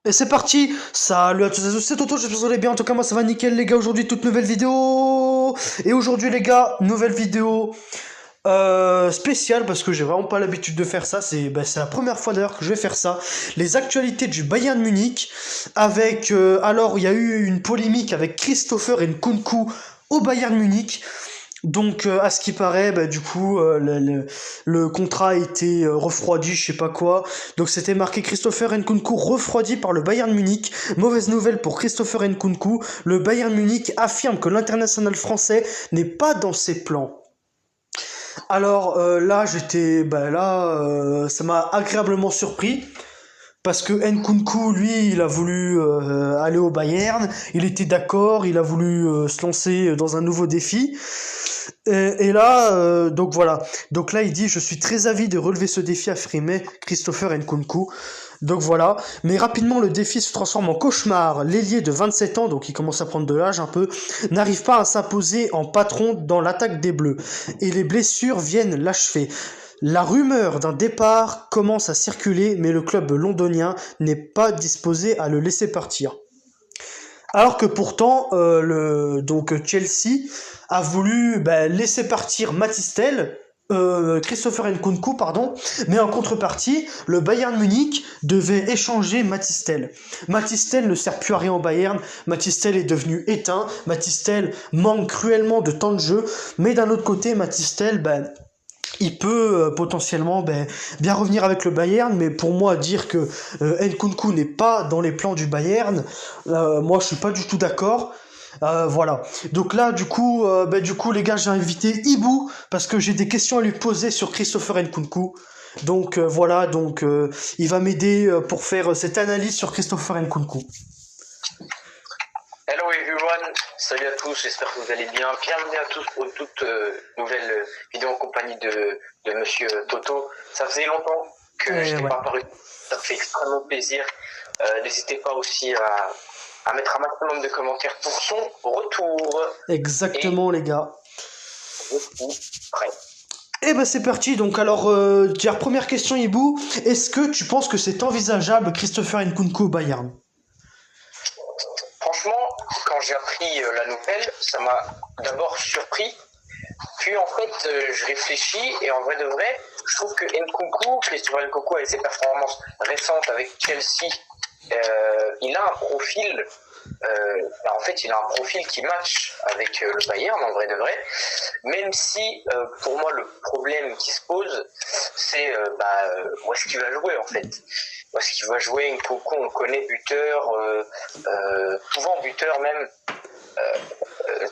Et c'est parti. Salut à tous et à tous, c'est Toto, j'espère que vous allez bien. En tout cas, moi ça va nickel, les gars. Aujourd'hui, toute nouvelle vidéo. Et aujourd'hui, les gars, nouvelle vidéo spéciale parce que j'ai vraiment pas l'habitude de faire ça. C'est la première fois d'ailleurs que je vais faire ça. Les actualités du Bayern Munich. Avec. Alors, il y a eu une polémique avec Christopher Nkunku au Bayern Munich. Donc, à ce qui paraît, du coup, le contrat a été refroidi, je sais pas quoi. Donc, c'était marqué Christopher Nkunku refroidi par le Bayern Munich. Mauvaise nouvelle pour Christopher Nkunku. Le Bayern Munich affirme que l'international français n'est pas dans ses plans. Alors là, ça m'a agréablement surpris. Parce que Nkunku, lui, il a voulu aller au Bayern, il était d'accord, il a voulu se lancer dans un nouveau défi. Et là, donc voilà. Donc là, il dit, je suis très avide de relever ce défi, affirmait Christopher Nkunku. Donc voilà. Mais rapidement, le défi se transforme en cauchemar. L'ailier de 27 ans, donc il commence à prendre de l'âge un peu, n'arrive pas à s'imposer en patron dans l'attaque des Bleus. Et les blessures viennent l'achever. La rumeur d'un départ commence à circuler, mais le club londonien n'est pas disposé à le laisser partir. Alors que pourtant, Chelsea a voulu laisser partir Christopher Nkunku, pardon, mais en contrepartie, le Bayern Munich devait échanger Matistel. Matistel ne sert plus à rien au Bayern, Matistel est devenu éteint, Matistel manque cruellement de temps de jeu, mais d'un autre côté, Matistel, il peut potentiellement bien revenir avec le Bayern, mais pour moi dire que Nkunku n'est pas dans les plans du Bayern, moi je suis pas du tout d'accord. Voilà. Donc là, du coup, les gars, j'ai invité Ibou parce que j'ai des questions à lui poser sur Christopher Nkunku. Donc voilà, il va m'aider pour faire cette analyse sur Christopher Nkunku. Hello everyone, salut à tous, j'espère que vous allez bien. Bienvenue à tous pour toute nouvelle vidéo en compagnie de Monsieur Toto. Ça faisait longtemps que je n'étais pas apparu, ça me fait extrêmement plaisir. N'hésitez pas aussi à mettre un maximum de commentaires pour son retour. Exactement, les gars. Prêt. Et c'est parti. Donc alors, première question, Ibou, est-ce que tu penses que c'est envisageable Christopher Nkunku au Bayern? Franchement, quand j'ai appris la nouvelle, ça m'a d'abord surpris. Puis en fait, je réfléchis et en vrai de vrai, je trouve que Christopher Nkunku, avec ses performances récentes avec Chelsea, il a un profil. Il a un profil qui match avec le Bayern en vrai de vrai, même si pour moi le problème qui se pose c'est où est-ce qu'il va jouer en fait, où est-ce qu'il va jouer. Nkunku, on le connaît, buteur, souvent buteur même,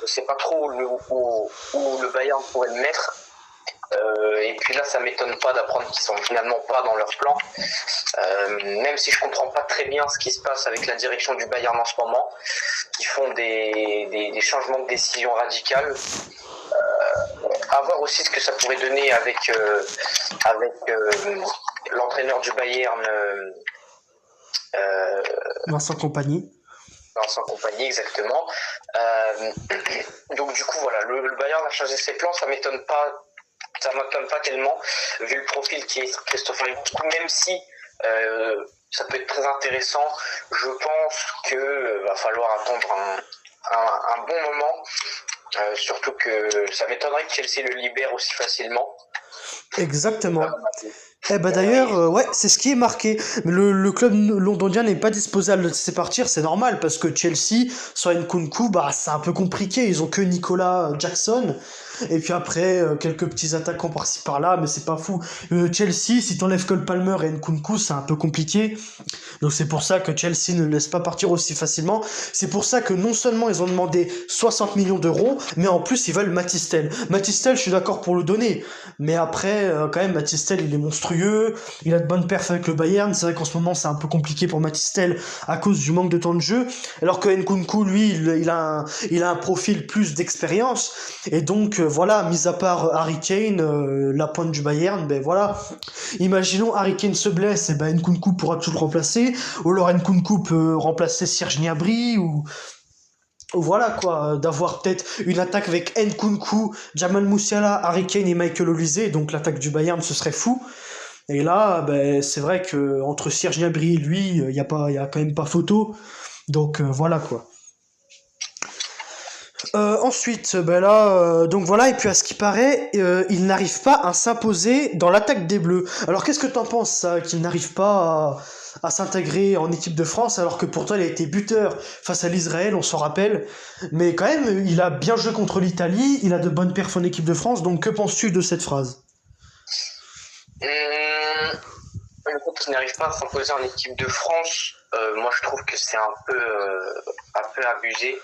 je sais pas trop où le Bayern pourrait le mettre. Et puis là, ça m'étonne pas d'apprendre qu'ils sont finalement pas dans leur plan, même si je comprends pas très bien ce qui se passe avec la direction du Bayern en ce moment, qui font des changements de décision radicales. À voir aussi ce que ça pourrait donner avec l'entraîneur du Bayern, Vincent Kompany. Vincent Kompany, exactement. Donc du coup, voilà, le Bayern a changé ses plans, ça m'étonne pas tellement, vu le profil qui est Christopher Nkunku, même si ça peut être très intéressant. Je pense que va falloir attendre un bon moment, surtout que ça m'étonnerait que Chelsea le libère aussi facilement. Exactement. D'ailleurs, c'est ce qui est marqué. Mais le club londonien n'est pas disposé à le laisser partir, c'est normal, parce que Chelsea, sans Nkunku, c'est un peu compliqué. Ils ont que Nicolas Jackson. Et puis après, quelques petits attaquants par-ci par-là, mais c'est pas fou. Chelsea, si t'enlèves Cole Palmer et Nkunku, c'est un peu compliqué. Donc c'est pour ça que Chelsea ne le laisse pas partir aussi facilement. C'est pour ça que non seulement ils ont demandé 60 millions d'euros, mais en plus ils veulent Matistel. Matistel, je suis d'accord pour le donner. Mais après, quand même, Matistel, il est monstrueux. Il a de bonnes perfs avec le Bayern. C'est vrai qu'en ce moment, c'est un peu compliqué pour Matistel à cause du manque de temps de jeu. Alors que Nkunku, lui, il a un profil plus d'expérience. Et donc, voilà, mis à part Harry Kane, la pointe du Bayern, voilà. Imaginons Harry Kane se blesse, et Nkunku pourra toujours le remplacer. Ou alors Nkunku peut remplacer Serge Gnabry, ou voilà quoi, d'avoir peut-être une attaque avec Nkunku, Jamal Musiala, Harry Kane et Michael Olise, donc l'attaque du Bayern, ce serait fou. Et là, ben, c'est vrai que entre Serge Gnabry et lui, il y a quand même pas photo. Donc voilà quoi. Ensuite, ben là, donc voilà, et puis à ce qui paraît, il n'arrive pas à s'imposer dans l'attaque des Bleus. Alors qu'est-ce que t'en penses, ça, qu'il n'arrive pas à s'intégrer en équipe de France, alors que pourtant il a été buteur face à l'Israël, on s'en rappelle. Mais quand même, il a bien joué contre l'Italie, il a de bonnes perfs en équipe de France, donc que penses-tu de cette phrase? Hum, Le groupe qui n'arrive pas à s'imposer en équipe de France, moi je trouve que c'est un peu abusé.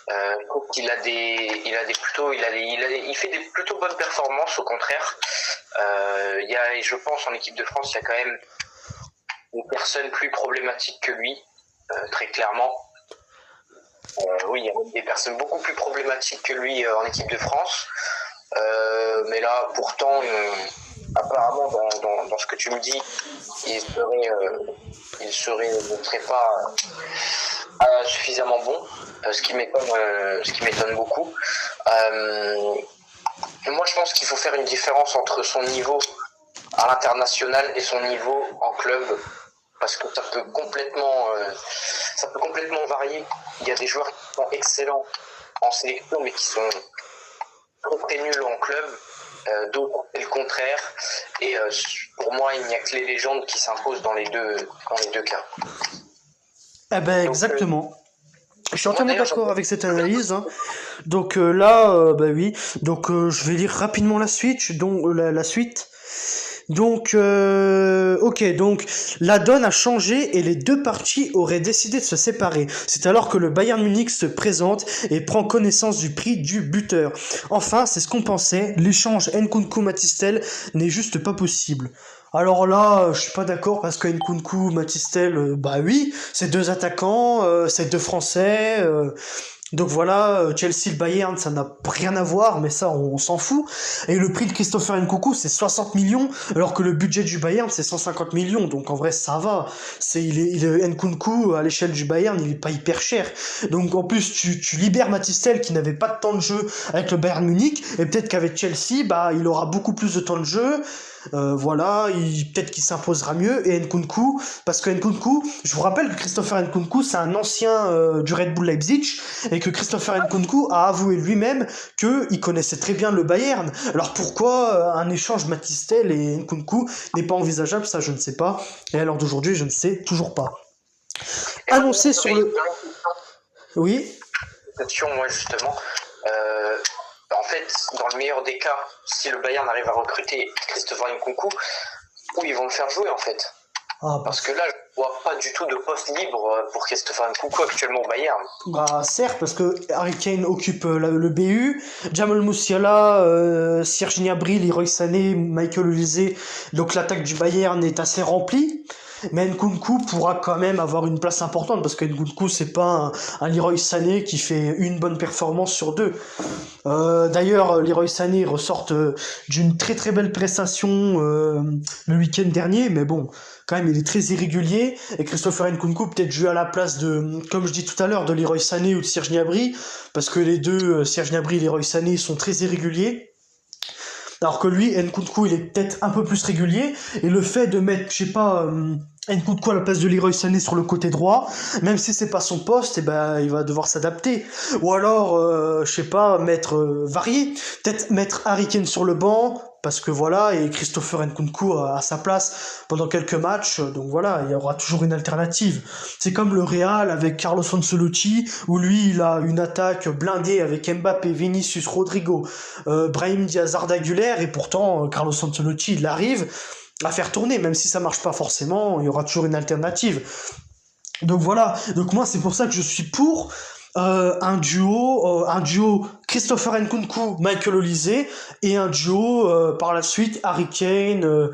Je trouve qu'il a il a des plutôt, il fait des plutôt bonnes performances au contraire. Je pense en équipe de France, il y a quand même des personnes plus problématiques que lui, très clairement. Oui, il y a des personnes beaucoup plus problématiques que lui en équipe de France. Mais là, pourtant, apparemment, dans ce que tu me dis, ne serait pas suffisamment bon, ce qui m'étonne beaucoup. Moi, je pense qu'il faut faire une différence entre son niveau à l'international et son niveau en club, parce que ça peut complètement varier. Il y a des joueurs qui sont excellents en sélection, mais qui sont très nuls en club. D'autres c'est le contraire. Et pour moi, il n'y a que les légendes qui s'imposent dans les deux cas. Eh ben Donc, exactement. Je suis moi entièrement d'ailleurs, d'accord avec cette analyse, hein. Donc là, bah oui. Donc je vais lire rapidement la suite. Donc la suite. Donc, ok, donc la donne a changé et les deux parties auraient décidé de se séparer. C'est alors que le Bayern Munich se présente et prend connaissance du prix du buteur. Enfin, c'est ce qu'on pensait, l'échange Nkunku-Matistel n'est juste pas possible. Alors là, je suis pas d'accord parce que Nkunku, Matistel, bah oui, c'est deux attaquants, c'est deux Français. Donc voilà, Chelsea, le Bayern, ça n'a rien à voir, mais ça, on s'en fout. Et le prix de Christopher Nkunku, c'est 60 millions, alors que le budget du Bayern, c'est 150 millions. Donc en vrai, ça va. Nkunku, à l'échelle du Bayern, il est pas hyper cher. Donc en plus, tu libères Matistel, qui n'avait pas de temps de jeu avec le Bayern Munich, et peut-être qu'avec Chelsea, bah, il aura beaucoup plus de temps de jeu. Voilà, peut-être qu'il s'imposera mieux. Et Nkunku, parce que Nkunku, je vous rappelle que Christopher Nkunku, c'est un ancien du Red Bull Leipzig, et que Christopher Nkunku a avoué lui-même qu'il connaissait très bien le Bayern. Alors pourquoi un échange Matistel et Nkunku n'est pas envisageable, ça je ne sais pas. Et à l'heure d'aujourd'hui, je ne sais toujours pas. Annoncé sur le... Oui. moi justement, euh, en fait, dans le meilleur des cas, si le Bayern arrive à recruter Christopher Nkunku, où ils vont le faire jouer en fait. Ah, parce que là, je vois pas du tout de poste libre pour Christopher Nkunku actuellement au Bayern. Bah certes, parce que Harry Kane occupe le BU, Jamal Musiala, Serge Gnabry, Leroy Sané, Michael Olise, donc l'attaque du Bayern est assez remplie. Mais Nkunku pourra quand même avoir une place importante parce que Nkunku c'est pas un Leroy Sané qui fait une bonne performance sur deux. D'ailleurs, Leroy Sané ressort d'une très très belle prestation le week-end dernier, mais bon, quand même il est très irrégulier. Et Christopher Nkunku peut-être jouer à la place de, comme je dis tout à l'heure, de Leroy Sané ou de Serge Gnabry, parce que les deux, Serge Gnabry et Leroy Sané, sont très irréguliers. Alors que lui, Nkunku, il est peut-être un peu plus régulier. Et le fait de mettre, je sais pas, Nkunku à la place de Leroy Sané sur le côté droit, même si c'est pas son poste, et ben il va devoir s'adapter. Ou alors, je sais pas, mettre varier. Peut-être mettre Harry Kane sur le banc, parce que voilà, et Christopher Nkunku à sa place pendant quelques matchs. Donc voilà, il y aura toujours une alternative. C'est comme le Real avec Carlos Ancelotti, où lui, il a une attaque blindée avec Mbappé, Vinicius, Rodrigo, Brahim Diaz, Arda Güler, et pourtant, Carlos Ancelotti, il arrive à faire tourner, même si ça marche pas forcément, il y aura toujours une alternative. Donc voilà, donc moi c'est pour ça que je suis pour un duo Christopher Nkunku, Michael Olise, et un duo par la suite Harry Kane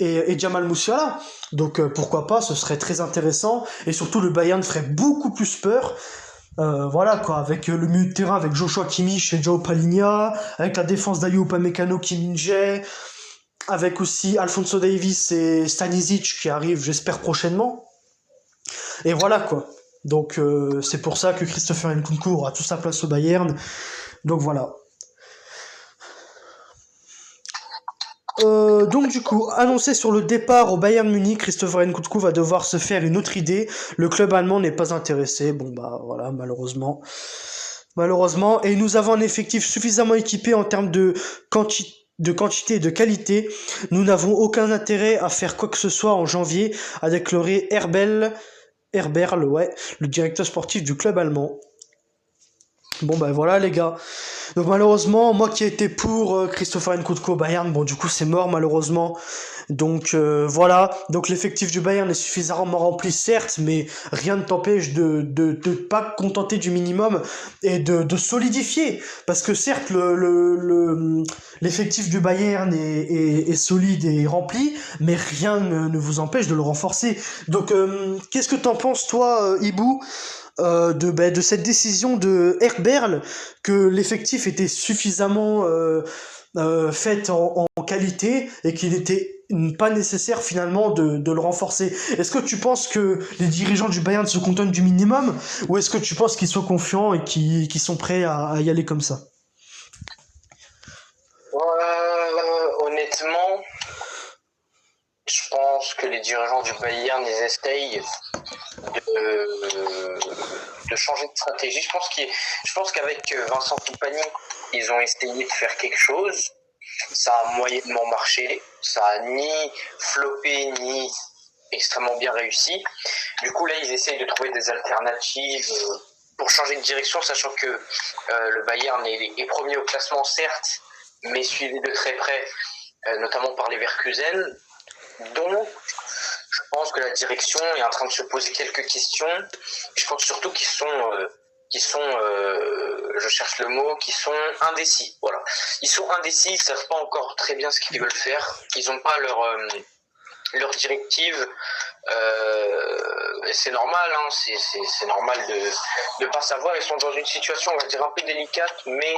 et Jamal Musiala. Donc pourquoi pas, ce serait très intéressant, et surtout le Bayern ferait beaucoup plus peur. Voilà quoi, avec le milieu de terrain, avec Joshua Kimmich et Joao Palinha, avec la défense d'Ayo Upamecano, Kim Min-jae, avec aussi Alphonso Davies et Stanisic qui arrivent, j'espère, prochainement. Et voilà quoi. Donc c'est pour ça que Christopher Nkunku aura toute sa place au Bayern. Donc voilà. Donc du coup, annoncé sur le départ au Bayern Munich, Christopher Nkunku va devoir se faire une autre idée. Le club allemand n'est pas intéressé. Bon bah voilà, malheureusement. Malheureusement. Et nous avons un effectif suffisamment équipé en termes de quantité et de qualité. Nous n'avons aucun intérêt à faire quoi que ce soit en janvier, a déclaré Herberl, ouais, le directeur sportif du club allemand. Bon bah voilà les gars. Donc malheureusement, moi qui étais pour Christopher Nkunku au Bayern, bon du coup c'est mort malheureusement. Donc voilà, donc l'effectif du Bayern est suffisamment rempli certes, mais rien ne t'empêche de pas contenter du minimum et de solidifier. Parce que certes, l'effectif du Bayern est solide et rempli, mais rien ne vous empêche de le renforcer. Donc qu'est-ce que t'en penses toi, Ibou, de cette décision de Herberl, que l'effectif était suffisamment fait en qualité et qu'il n'était pas nécessaire finalement de le renforcer. Est-ce que tu penses que les dirigeants du Bayern se contentent du minimum, ou est-ce que tu penses qu'ils sont confiants et qu'ils sont prêts à y aller comme ça? Honnêtement, je pense que les dirigeants du Bayern, ils essayent de changer de stratégie. Je pense qu'avec Vincent Kompany, ils ont essayé de faire quelque chose. Ça a moyennement marché. Ça a ni floppé, ni extrêmement bien réussi. Du coup, là, ils essayent de trouver des alternatives pour changer de direction, sachant que le Bayern est premier au classement, certes, mais suivi de très près, notamment par les Leverkusen. Donc, je pense que la direction est en train de se poser quelques questions. Je pense surtout qu'ils sont, je cherche le mot, qui sont indécis. Voilà. Ils sont indécis, ils savent pas encore très bien ce qu'ils veulent faire. Ils n'ont pas leur directive. Et c'est normal, hein, c'est normal de pas savoir. Ils sont dans une situation, on va dire, un peu délicate, mais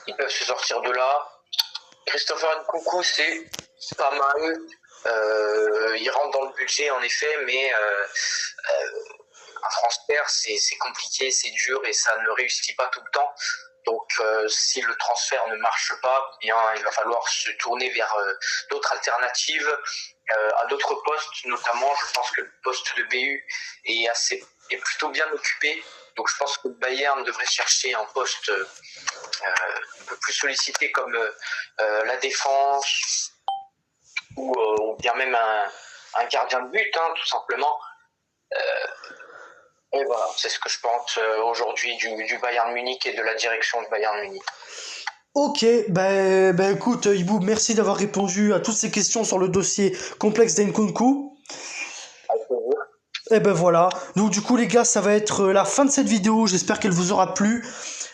ils peuvent se sortir de là. Christopher Nkunku, c'est pas mal. Il rentre dans le budget en effet, mais un transfert c'est compliqué, c'est dur et ça ne réussit pas tout le temps. Donc si le transfert ne marche pas, bien il va falloir se tourner vers d'autres alternatives, à d'autres postes, notamment je pense que le poste de BU est plutôt bien occupé. Donc je pense que le Bayern devrait chercher un poste un peu plus sollicité comme la défense, ou bien même un gardien de but, hein, tout simplement. Et voilà, c'est ce que je pense aujourd'hui du Bayern Munich et de la direction du Bayern Munich. Ok, écoute, Ibou, merci d'avoir répondu à toutes ces questions sur le dossier complexe d'Nkunku. Et ben voilà, donc du coup les gars, ça va être la fin de cette vidéo, j'espère qu'elle vous aura plu.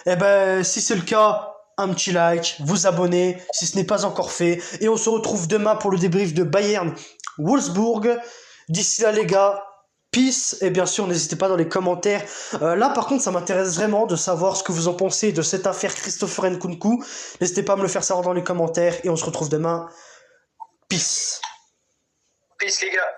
Et ben si c'est le cas, un petit like, vous abonner si ce n'est pas encore fait. Et on se retrouve demain pour le débrief de Bayern Wolfsburg. D'ici là les gars, peace. Et bien sûr, n'hésitez pas dans les commentaires. Là par contre, ça m'intéresse vraiment de savoir ce que vous en pensez de cette affaire Christopher Nkunku. N'hésitez pas à me le faire savoir dans les commentaires. Et on se retrouve demain. Peace. Peace les gars.